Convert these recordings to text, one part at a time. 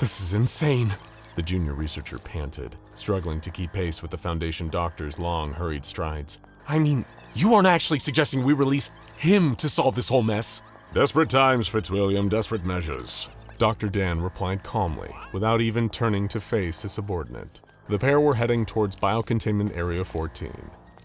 This is insane, the junior researcher panted, struggling to keep pace with the Foundation doctor's long, hurried strides. I mean, you aren't actually suggesting we release him to solve this whole mess? Desperate times, Fitzwilliam, desperate measures. Dr. Dan replied calmly, without even turning to face his subordinate. The pair were heading towards Biocontainment Area 14,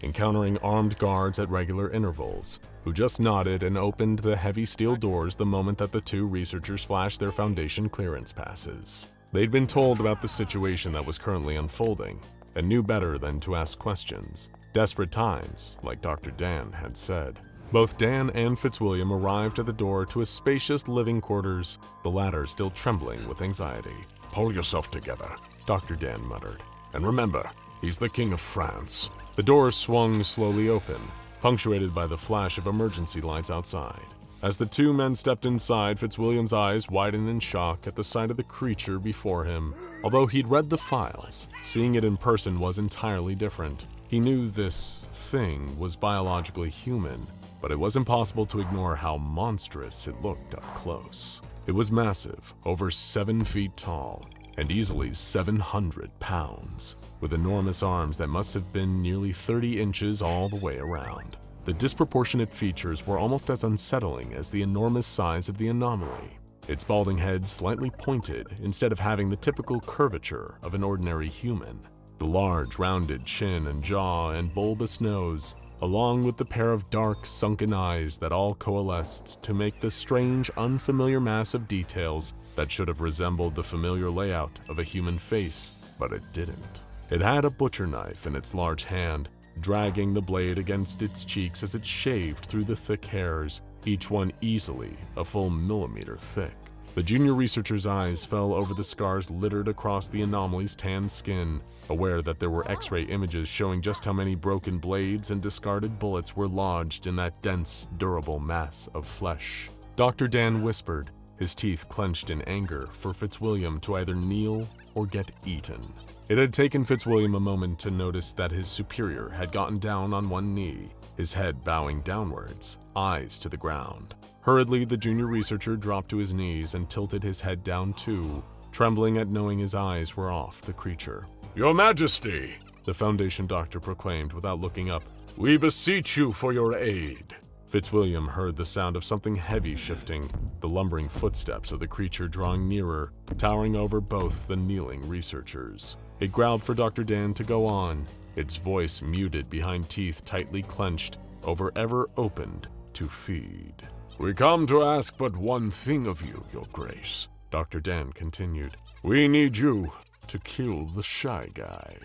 encountering armed guards at regular intervals, who just nodded and opened the heavy steel doors the moment that the two researchers flashed their Foundation clearance passes. They'd been told about the situation that was currently unfolding, and knew better than to ask questions. Desperate times, like Dr. Dan had said. Both Dan and Fitzwilliam arrived at the door to a spacious living quarters, the latter still trembling with anxiety. Pull yourself together, Dr. Dan muttered. And remember, he's the King of France. The doors swung slowly open, punctuated by the flash of emergency lights outside. As the two men stepped inside, Fitzwilliam's eyes widened in shock at the sight of the creature before him. Although he'd read the files, seeing it in person was entirely different. He knew this thing was biologically human, but it was impossible to ignore how monstrous it looked up close. It was massive, over 7 feet tall, and easily 700 pounds, with enormous arms that must have been nearly 30 inches all the way around. The disproportionate features were almost as unsettling as the enormous size of the anomaly. Its balding head slightly pointed instead of having the typical curvature of an ordinary human. The large, rounded chin and jaw and bulbous nose, along with the pair of dark, sunken eyes that all coalesced to make the strange, unfamiliar mass of details that should have resembled the familiar layout of a human face, but it didn't. It had a butcher knife in its large hand, dragging the blade against its cheeks as it shaved through the thick hairs, each one easily a full millimeter thick. The junior researcher's eyes fell over the scars littered across the anomaly's tan skin, aware that there were X-ray images showing just how many broken blades and discarded bullets were lodged in that dense, durable mass of flesh. Dr. Dan whispered, his teeth clenched in anger for Fitzwilliam to either kneel or get eaten. It had taken Fitzwilliam a moment to notice that his superior had gotten down on one knee, his head bowing downwards, eyes to the ground. Hurriedly, the junior researcher dropped to his knees and tilted his head down too, trembling at knowing his eyes were off the creature. Your Majesty, the Foundation doctor proclaimed without looking up. We beseech you for your aid. Fitzwilliam heard the sound of something heavy shifting, the lumbering footsteps of the creature drawing nearer, towering over both the kneeling researchers. It growled for Dr. Dan to go on, its voice muted behind teeth tightly clenched over ever opened to feed. We come to ask but one thing of you, Your Grace, Dr. Dan continued. We need you to kill the shy guy.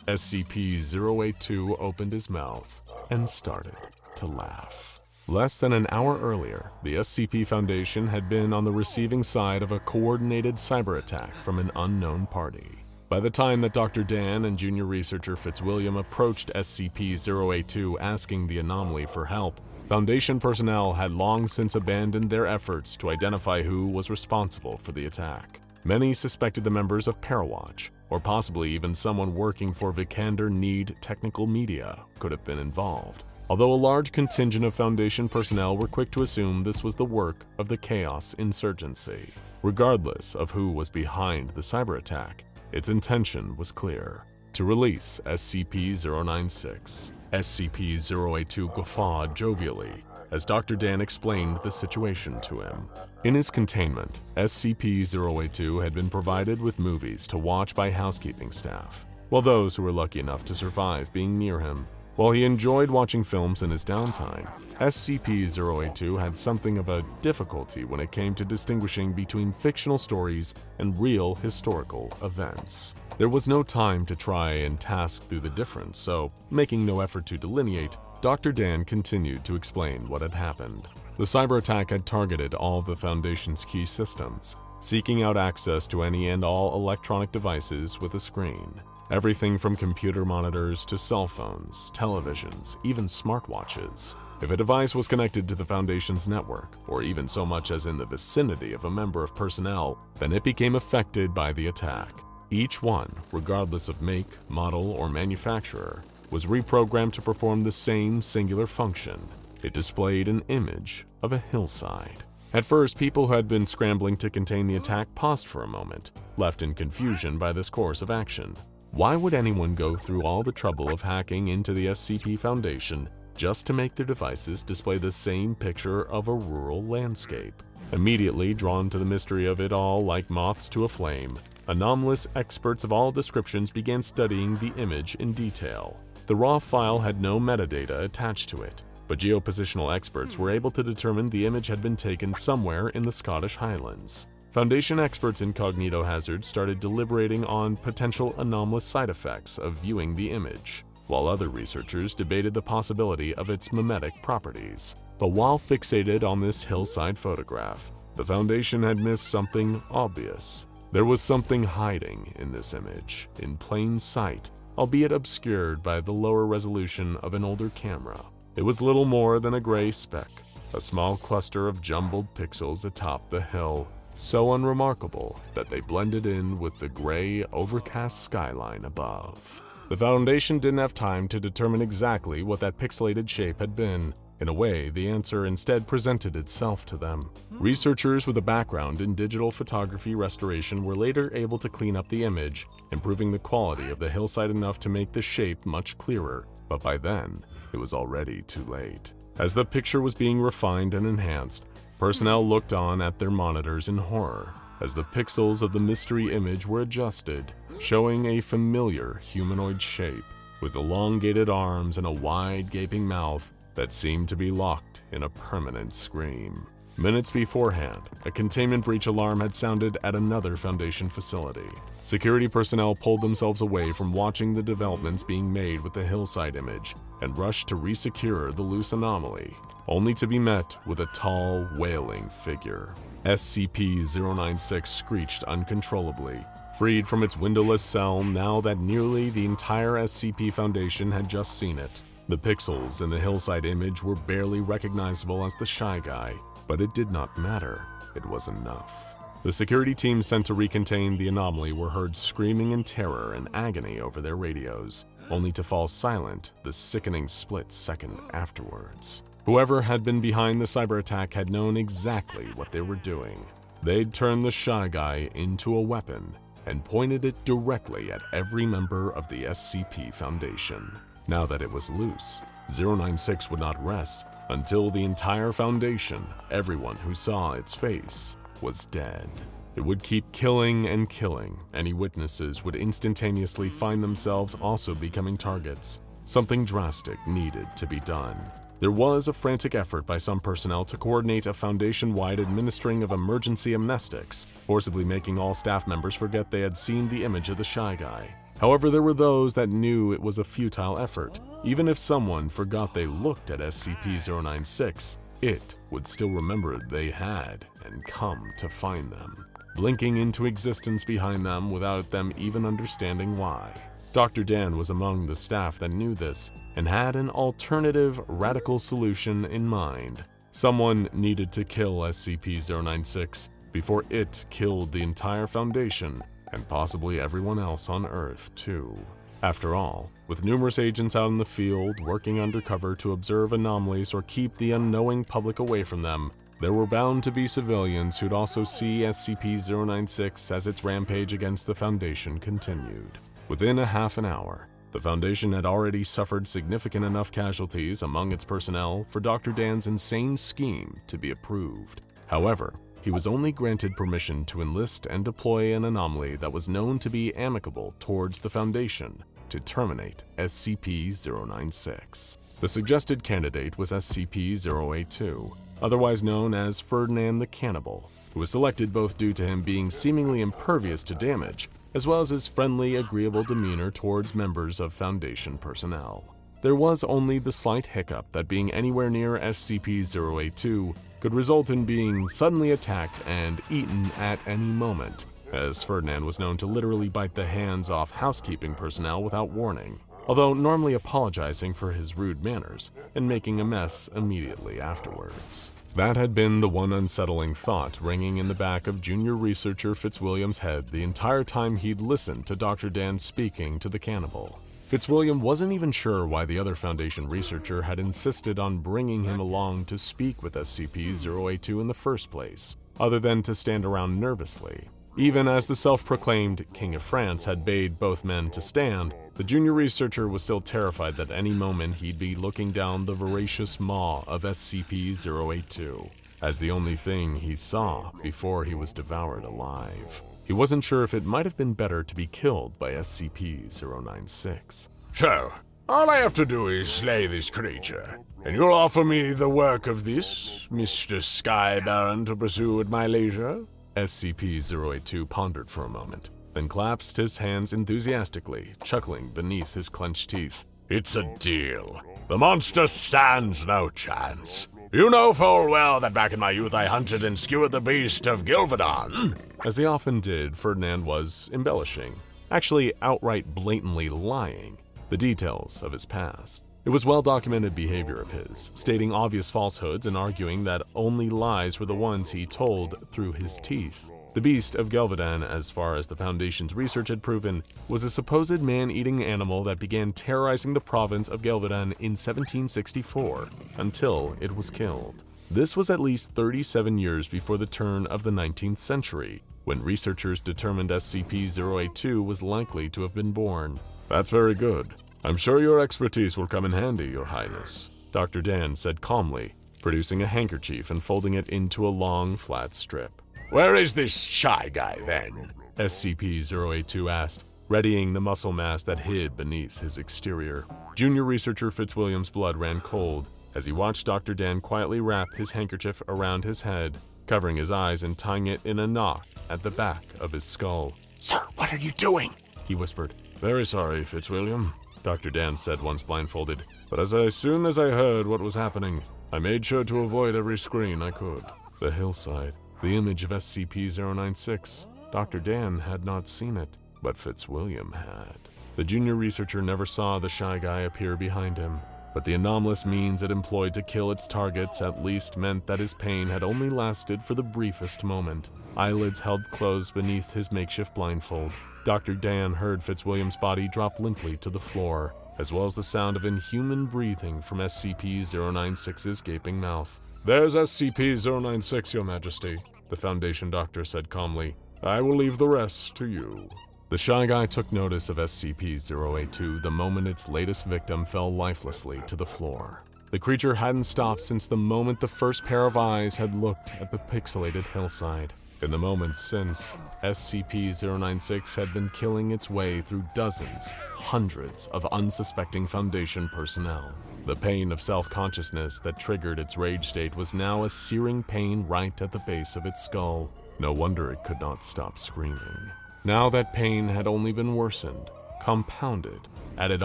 SCP-082 opened his mouth and started to laugh. Less than an hour earlier, the SCP Foundation had been on the receiving side of a coordinated cyber attack from an unknown party. By the time that Dr. Dan and junior researcher Fitzwilliam approached SCP-082 asking the anomaly for help, Foundation personnel had long since abandoned their efforts to identify who was responsible for the attack. Many suspected the members of Parawatch, or possibly even someone working for Vikander Need Technical Media, could have been involved. Although a large contingent of Foundation personnel were quick to assume this was the work of the Chaos Insurgency. Regardless of who was behind the cyber attack, its intention was clear: to release SCP-096. SCP-082 guffawed jovially as Dr. Dan explained the situation to him. In his containment, SCP-082 had been provided with movies to watch by housekeeping staff, while those who were lucky enough to survive being near him. While he enjoyed watching films in his downtime, SCP-082 had something of a difficulty when it came to distinguishing between fictional stories and real historical events. There was no time to try and task through the difference, so, making no effort to delineate, Dr. Dan continued to explain what had happened. The cyber attack had targeted all of the Foundation's key systems, seeking out access to any and all electronic devices with a screen. Everything from computer monitors to cell phones, televisions, even smartwatches. If a device was connected to the Foundation's network, or even so much as in the vicinity of a member of personnel, then it became affected by the attack. Each one, regardless of make, model, or manufacturer, was reprogrammed to perform the same singular function. It displayed an image of a hillside. At first, people who had been scrambling to contain the attack paused for a moment, left in confusion by this course of action. Why would anyone go through all the trouble of hacking into the SCP Foundation just to make their devices display the same picture of a rural landscape? Immediately drawn to the mystery of it all like moths to a flame, anomalous experts of all descriptions began studying the image in detail. The raw file had no metadata attached to it, but geopositional experts were able to determine the image had been taken somewhere in the Scottish Highlands. Foundation experts in cognitohazard started deliberating on potential anomalous side effects of viewing the image, while other researchers debated the possibility of its mimetic properties. But while fixated on this hillside photograph, the Foundation had missed something obvious. There was something hiding in this image, in plain sight, albeit obscured by the lower resolution of an older camera. It was little more than a gray speck, a small cluster of jumbled pixels atop the hill, so unremarkable that they blended in with the gray, overcast skyline above. The Foundation didn't have time to determine exactly what that pixelated shape had been. In a way, the answer instead presented itself to them. Researchers with a background in digital photography restoration were later able to clean up the image, improving the quality of the hillside enough to make the shape much clearer, but by then, it was already too late. As the picture was being refined and enhanced, personnel looked on at their monitors in horror as the pixels of the mystery image were adjusted, showing a familiar humanoid shape with elongated arms and a wide gaping mouth that seemed to be locked in a permanent scream. Minutes beforehand, a containment breach alarm had sounded at another Foundation facility. Security personnel pulled themselves away from watching the developments being made with the hillside image and rushed to resecure the loose anomaly, only to be met with a tall, wailing figure. SCP-096 screeched uncontrollably, freed from its windowless cell now that nearly the entire SCP Foundation had just seen it. The pixels in the hillside image were barely recognizable as the Shy Guy, but it did not matter. It was enough. The security team sent to recontain the anomaly were heard screaming in terror and agony over their radios, only to fall silent the sickening split second afterwards. Whoever had been behind the cyber attack had known exactly what they were doing. They'd turned the Shy Guy into a weapon and pointed it directly at every member of the SCP Foundation. Now that it was loose, 096 would not rest until the entire Foundation, everyone who saw its face, was dead. It would keep killing and killing. Any witnesses would instantaneously find themselves also becoming targets. Something drastic needed to be done. There was a frantic effort by some personnel to coordinate a Foundation-wide administering of emergency amnestics, forcibly making all staff members forget they had seen the image of the Shy Guy. However, there were those that knew it was a futile effort. Even if someone forgot they looked at SCP-096, it would still remember they had and come to find them, blinking into existence behind them without them even understanding why. Dr. Dan was among the staff that knew this and had an alternative, radical solution in mind. Someone needed to kill SCP-096 before it killed the entire Foundation and possibly everyone else on Earth, too. After all, with numerous agents out in the field working undercover to observe anomalies or keep the unknowing public away from them, there were bound to be civilians who'd also see SCP-096 as its rampage against the Foundation continued. Within a half an hour, the Foundation had already suffered significant enough casualties among its personnel for Dr. Dan's insane scheme to be approved. However, he was only granted permission to enlist and deploy an anomaly that was known to be amicable towards the Foundation to terminate SCP-096. The suggested candidate was SCP-082, otherwise known as Fernand the Cannibal, who was selected both due to him being seemingly impervious to damage, as well as his friendly, agreeable demeanor towards members of Foundation personnel. There was only the slight hiccup that being anywhere near SCP-082 could result in being suddenly attacked and eaten at any moment, as Fernand was known to literally bite the hands off housekeeping personnel without warning, although normally apologizing for his rude manners and making a mess immediately afterwards. That had been the one unsettling thought ringing in the back of junior researcher Fitzwilliam's head the entire time he'd listened to Dr. Dan speaking to the cannibal. Fitzwilliam wasn't even sure why the other Foundation researcher had insisted on bringing him along to speak with SCP-082 in the first place, other than to stand around nervously. Even as the self-proclaimed King of France had bade both men to stand, the junior researcher was still terrified that any moment he'd be looking down the voracious maw of SCP-082, as the only thing he saw before he was devoured alive. He wasn't sure if it might have been better to be killed by SCP-096. So, all I have to do is slay this creature, and you'll offer me the work of this, Mr. Sky Baron, to pursue at my leisure? SCP-082 pondered for a moment, then clasped his hands enthusiastically, chuckling beneath his clenched teeth. It's a deal. The monster stands no chance. You know full well that back in my youth I hunted and skewered the beast of Gilvedon. As he often did, Ferdinand was embellishing, actually outright blatantly lying, the details of his past. It was well-documented behavior of his, stating obvious falsehoods and arguing that only lies were the ones he told through his teeth. The beast of Gilvedon, as far as the Foundation's research had proven, was a supposed man-eating animal that began terrorizing the province of Gilvedon in 1764, until it was killed. This was at least 37 years before the turn of the 19th century, when researchers determined SCP-082 was likely to have been born. That's very good. I'm sure your expertise will come in handy, Your Highness, Dr. Dan said calmly, producing a handkerchief and folding it into a long, flat strip. Where is this shy guy, then? SCP-082 asked, readying the muscle mass that hid beneath his exterior. Junior researcher Fitzwilliam's blood ran cold as he watched Dr. Dan quietly wrap his handkerchief around his head, covering his eyes and tying it in a knot at the back of his skull. Sir, what are you doing? He whispered. Very sorry, Fitzwilliam, Dr. Dan said once blindfolded, but as soon as I heard what was happening, I made sure to avoid every screen I could. The hillside, the image of SCP-096. Dr. Dan had not seen it, but Fitzwilliam had. The junior researcher never saw the shy guy appear behind him, but the anomalous means it employed to kill its targets at least meant that his pain had only lasted for the briefest moment. Eyelids held closed beneath his makeshift blindfold. Dr. Dan heard Fitzwilliam's body drop limply to the floor, as well as the sound of inhuman breathing from SCP-096's gaping mouth. There's SCP-096, Your Majesty, the Foundation doctor said calmly. I will leave the rest to you. The shy guy took notice of SCP-082 the moment its latest victim fell lifelessly to the floor. The creature hadn't stopped since the moment the first pair of eyes had looked at the pixelated hillside. In the moments since, SCP-096 had been killing its way through dozens, hundreds of unsuspecting Foundation personnel. The pain of self-consciousness that triggered its rage state was now a searing pain right at the base of its skull. No wonder it could not stop screaming. Now that pain had only been worsened, compounded, added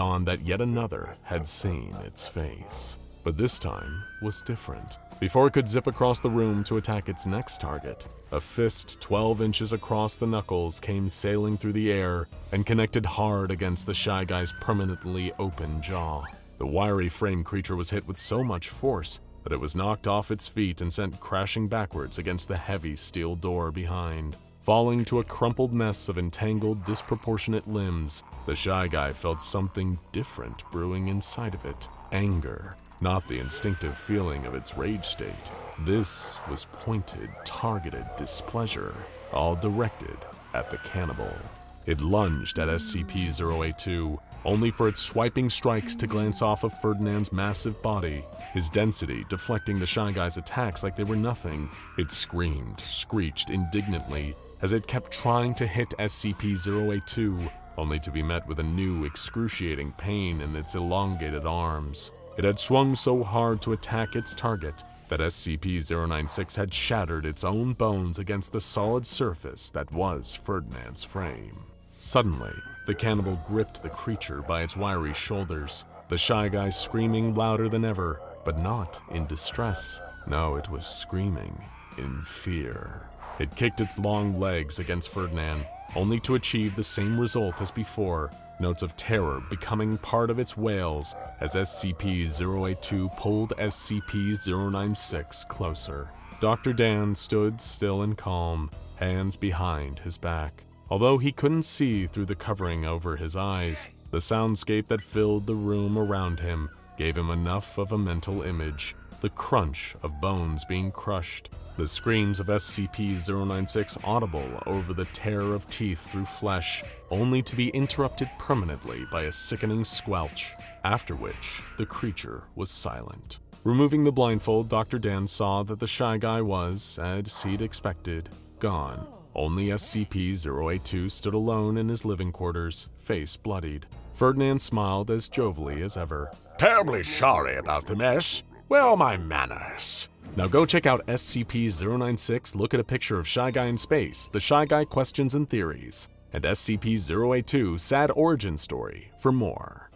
on that yet another had seen its face. But this time was different. Before it could zip across the room to attack its next target, a fist 12 inches across the knuckles came sailing through the air and connected hard against the shy guy's permanently open jaw. The wiry frame creature was hit with so much force that it was knocked off its feet and sent crashing backwards against the heavy steel door behind. Falling to a crumpled mess of entangled, disproportionate limbs, the shy guy felt something different brewing inside of it. Anger, not the instinctive feeling of its rage state. This was pointed, targeted displeasure, all directed at the cannibal. It lunged at SCP-082, only for its swiping strikes to glance off of Ferdinand's massive body, his density deflecting the shy guy's attacks like they were nothing. It screamed, screeched indignantly as it kept trying to hit SCP-082, only to be met with a new excruciating pain in its elongated arms. It had swung so hard to attack its target that SCP-096 had shattered its own bones against the solid surface that was Ferdinand's frame. Suddenly, the cannibal gripped the creature by its wiry shoulders, the shy guy screaming louder than ever, but not in distress. No, it was screaming in fear. It kicked its long legs against Ferdinand, only to achieve the same result as before, notes of terror becoming part of its wails as SCP-082 pulled SCP-096 closer. Dr. Dan stood still and calm, hands behind his back. Although he couldn't see through the covering over his eyes, The soundscape that filled the room around him gave him enough of a mental image: the crunch of bones being crushed, the screams of SCP-096 audible over the tear of teeth through flesh, only to be interrupted permanently by a sickening squelch, after which the creature was silent. Removing the blindfold, Dr. Dan saw that the Shy Guy was, as he'd expected, gone. Only SCP-082 stood alone in his living quarters, face bloodied. Ferdinand smiled as jovially as ever. Terribly sorry about the mess. Where are my manners? Now go check out SCP-096, look at a picture of Shy Guy in Space, the Shy Guy Questions and Theories, and SCP-082 Sad Origin Story for more.